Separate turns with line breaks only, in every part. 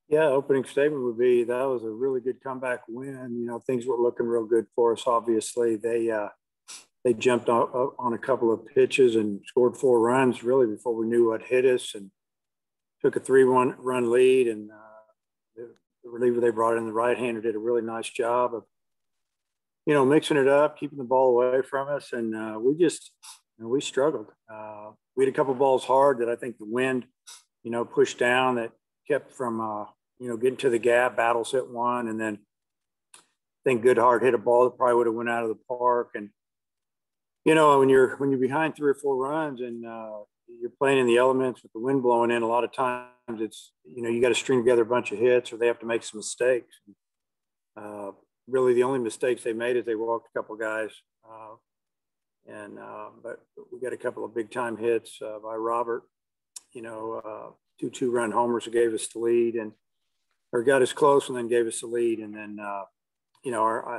Yeah, opening statement would be that was a really good comeback win. Things were looking real good for us. Obviously, they jumped on a couple of pitches and scored 4 runs really before we knew what hit us, and took a 3-1 run lead. And the reliever they brought in, the right-hander, did a really nice job of mixing it up, keeping the ball away from us, and we struggled. We had a couple balls hard that I think the wind pushed down that kept from getting to the gap. Battles hit one, and then I think Goodhart hit a ball that probably would have went out of the park. And when you're behind 3 or 4 runs and you're playing in the elements with the wind blowing in, a lot of times it's you got to string together a bunch of hits, or they have to make some mistakes. Really, the only mistakes they made is they walked a couple guys, but we got a couple of big time hits by Robert. 2 2-run homers that gave us the lead, or got us close and then gave us the lead. And then I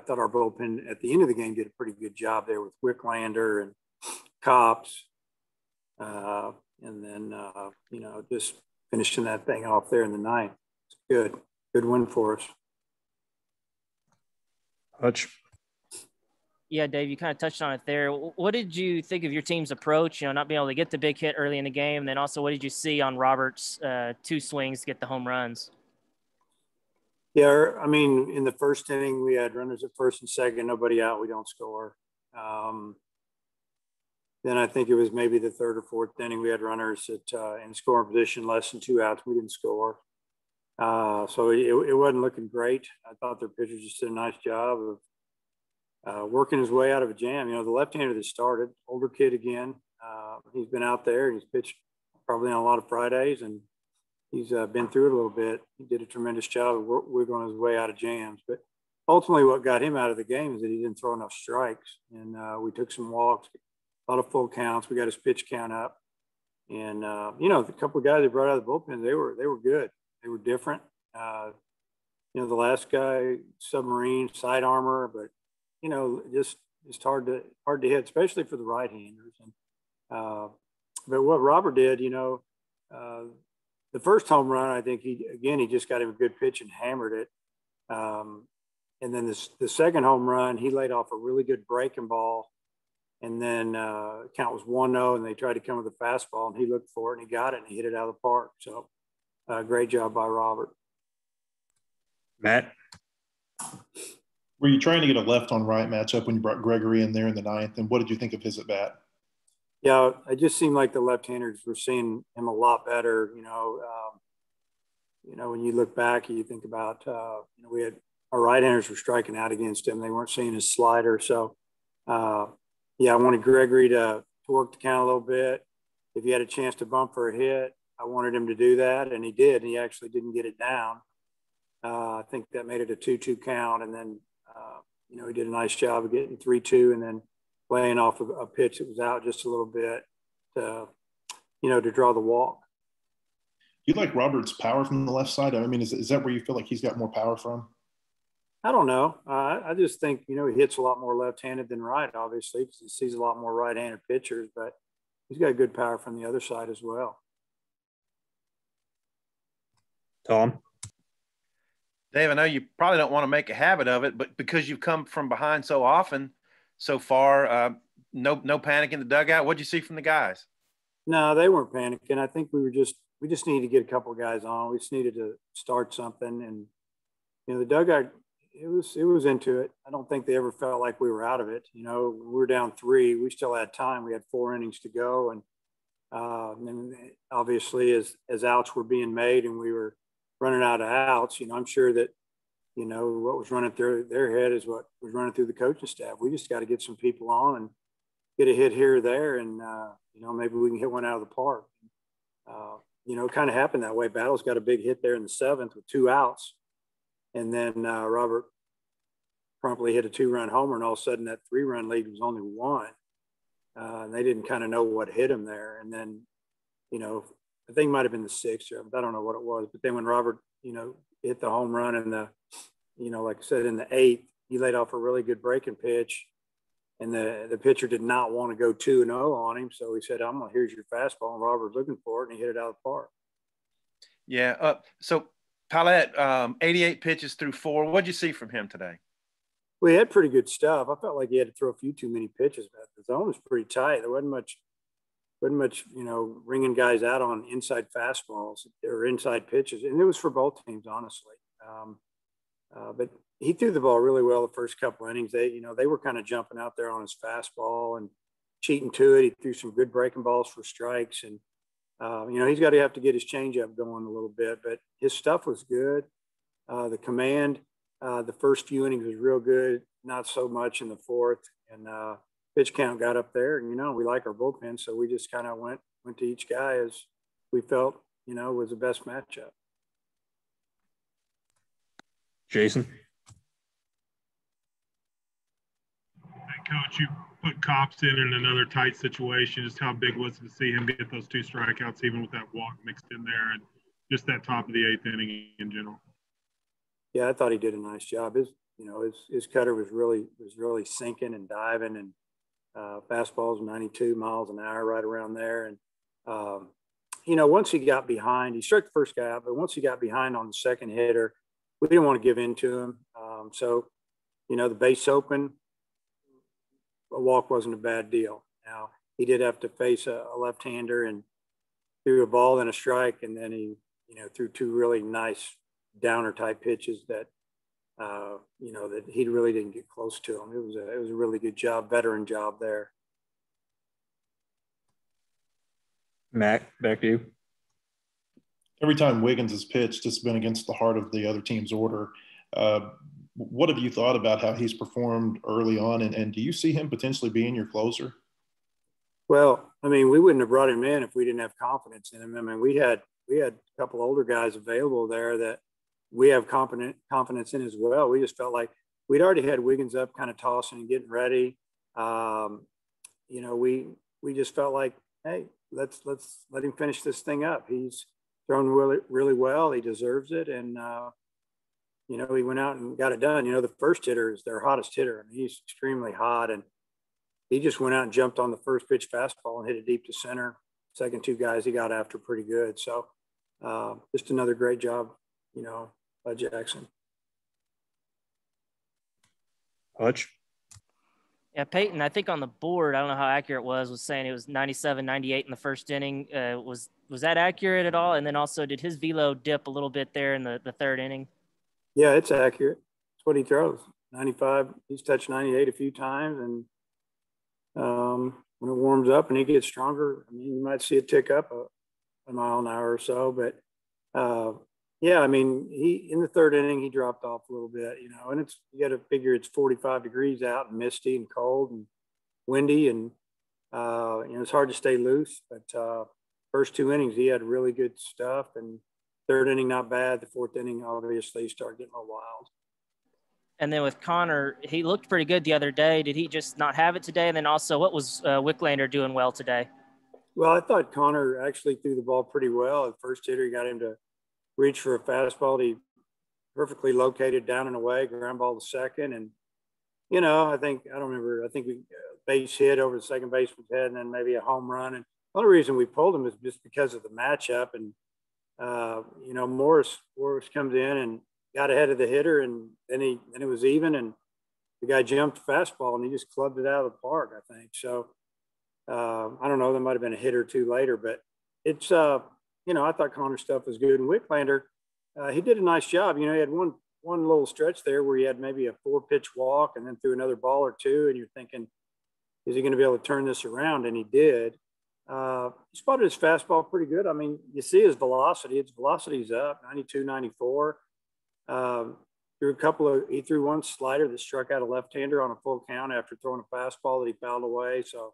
thought our bullpen at the end of the game did a pretty good job there with Wicklander and Cops, and then just finishing that thing off there in the ninth. It's good win for us.
Hutch.
Yeah, Dave, you kind of touched on it there. What did you think of your team's approach, not being able to get the big hit early in the game? And then also, what did you see on Robert's 2 swings to get the home runs?
Yeah, I mean, in the first inning, we had runners at first and second, nobody out, we don't score. Then I think it was maybe the third or fourth inning, we had runners in scoring position, less than 2 outs, we didn't score. So it wasn't looking great. I thought their pitcher just did a nice job of working his way out of a jam. The left-hander that started, older kid again. He's been out there. He's pitched probably on a lot of Fridays, and he's been through it a little bit. He did a tremendous job of wiggling his way out of jams. But ultimately what got him out of the game is that he didn't throw enough strikes. And we took some walks, a lot of full counts. We got his pitch count up. And, the couple of guys they brought out of the bullpen, they were good. They were different. The last guy, submarine, side armor, but, just hard to hit, especially for the right-handers. And but what Robert did, the first home run, I think he just got him a good pitch and hammered it. And then the second home run, he laid off a really good breaking ball. And then count was 1-0, and they tried to come with a fastball, and he looked for it, and he got it, and he hit it out of the park. So great job by Robert.
Matt?
Were you trying to get a left on right matchup when you brought Gregory in there in the ninth? And what did you think of his at bat?
Yeah, it just seemed like the left-handers were seeing him a lot better. When you look back, you think about, we had our right-handers were striking out against him. They weren't seeing his slider. So, I wanted Gregory to work the count a little bit. If he had a chance to bump for a hit, I wanted him to do that, and he did. And he actually didn't get it down. I think that made it a 2-2 count, and then he did a nice job of getting 3-2, and then laying off a pitch that was out just a little bit to draw the walk.
Do you like Robert's power from the left side? I mean, is that where you feel like he's got more power from?
I don't know. I just think, he hits a lot more left-handed than right, obviously, because he sees a lot more right-handed pitchers, but he's got good power from the other side as well.
Tom?
Dave, I know you probably don't want to make a habit of it, but because you've come from behind so often so far, no panic in the dugout. What'd you see from the guys?
No, they weren't panicking. I think we just needed to get a couple of guys on. We just needed to start something, and the dugout, it was into it. I don't think they ever felt like we were out of it. We were down 3. We still had time. We had 4 innings to go, and obviously as outs were being made and we were running out of outs, I'm sure that what was running through their head is what was running through the coaching staff. We just got to get some people on and get a hit here or there, and maybe we can hit one out of the park. It kind of happened that way. Battle's got a big hit there in the 7th with 2 outs, and then Robert promptly hit a 2-run homer, and all of a sudden that 3-run lead was only 1. And they didn't kind of know what hit him there. And then, I think it might have been the 6th, I don't know what it was. But then when Robert, hit the home run in the, like I said, in the 8th, he laid off a really good breaking pitch. And the pitcher did not want to go 2-0 on him. So he said, here's your fastball. And Robert's looking for it, and he hit it out of the park.
Yeah. So Paulette, 88 pitches through 4. What'd you see from him today?
We had pretty good stuff. I felt like he had to throw a few too many pitches, but the zone was pretty tight. There wasn't much, ringing guys out on inside fastballs or inside pitches, and it was for both teams, honestly. But he threw the ball really well the first couple innings. They were kind of jumping out there on his fastball and cheating to it. He threw some good breaking balls for strikes, and he's got to have to get his changeup going a little bit. But his stuff was good. The command, the first few innings was real good. Not so much in the fourth, and pitch count got up there. And we like our bullpen, so we just kind of went to each guy as we felt was the best matchup.
Jason.
Coach, you put Cops in another tight situation. Just how big was it to see him get those 2 strikeouts, even with that walk mixed in there, and just that top of the 8th inning in general?
Yeah, I thought he did a nice job. His cutter was really sinking and diving, and fastballs 92 miles an hour right around there. And once he got behind, he struck the first guy out, but once he got behind on the second hitter, we didn't want to give in to him. So the base open, a walk wasn't a bad deal. Now, he did have to face a left-hander and threw a ball and a strike, and then he, threw 2 really nice downer-type pitches that, that he really didn't get close to him. It was a really good job, veteran job there.
Matt, back to you.
Every time Wiggins has pitched, it's been against the heart of the other team's order. What have you thought about how he's performed early on, and do you see him potentially being your closer?
Well, we wouldn't have brought him in if we didn't have confidence in him. We had a couple older guys available there that we have confidence in as well. We just felt like we'd already had Wiggins up, kind of tossing and getting ready. We just felt like, hey, let's let him finish this thing up. He's thrown really, really well. He deserves it, and he went out and got it done. The first hitter is their hottest hitter. He's extremely hot, and he just went out and jumped on the first pitch fastball and hit it deep to center. Second 2 guys he got after pretty good. So just another great job, by Jackson.
Hutch.
Yeah, Peyton, I think on the board, I don't know how accurate it was saying it was 97, 98 in the first inning. Was that accurate at all? And then also, did his velo dip a little bit there in the 3rd inning?
Yeah, it's accurate. It's what he throws. 95. He's touched 98 a few times, and when it warms up and he gets stronger, you might see it tick up a mile an hour or so. But he in the 3rd inning he dropped off a little bit, and you got to figure it's 45 degrees out and misty and cold and windy, and it's hard to stay loose. But first 2 innings he had really good stuff, and 3rd inning not bad. The 4th inning obviously he started getting a little wild.
And then with Connor, he looked pretty good the other day. Did he just not have it today? And then also, what was Wicklander doing well today?
Well, I thought Connor actually threw the ball pretty well. The first hitter, he got him to reach for a fastball. He perfectly located down and away, ground ball to second. And, I think we base hit over the second baseman's head and then maybe a home run. And the only reason we pulled him is just because of the matchup. And, Morris comes in and got ahead of the hitter, and then it was even, and the guy jumped fastball and he just clubbed it out of the park, I think. So I don't know, there might have been a hit or 2 later, but it's I thought Connor's stuff was good. And Wicklander, he did a nice job. He had one little stretch there where he had maybe a 4-pitch walk and then threw another ball or 2, and you're thinking, is he going to be able to turn this around? And he did. He spotted his fastball pretty good. You see his velocity. Its velocity's up, 92, 94. He threw one slider that struck out a left-hander on a full count after throwing a fastball that he fouled away. So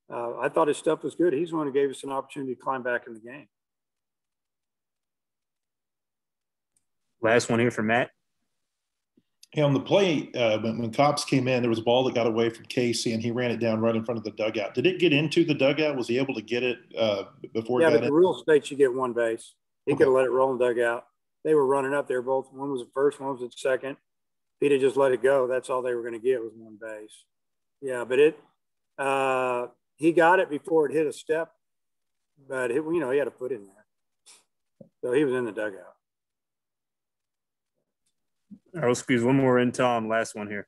I thought his stuff was good. He's the one who gave us an opportunity to climb back in the game.
Last one here from Matt.
Yeah, on the play, when Cops came in, there was a ball that got away from Casey, and he ran it down right in front of the dugout. Did it get into the dugout? Was he able to get it before?
Yeah, but the rule states you get 1 base. He could have let it roll in the dugout. They were running up there. Both, one was at first, one was at second. If he'd have just let it go, that's all they were going to get was 1 base. Yeah, but he got it before it hit a step, but he had a foot in there. So he was in the dugout.
right, we'll squeeze one more in, Tom. Last one here.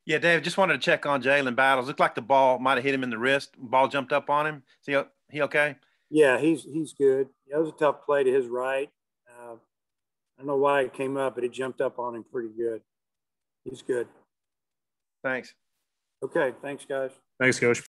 Yeah, Dave, just wanted to check on Jalen Battles. Looked like the ball might have hit him in the wrist. Ball jumped up on him. Is he okay?
Yeah, he's good. That was a tough play to his right. I don't know why it came up, but it jumped up on him pretty good. He's good.
Thanks.
Okay, thanks, guys.
Thanks, Coach.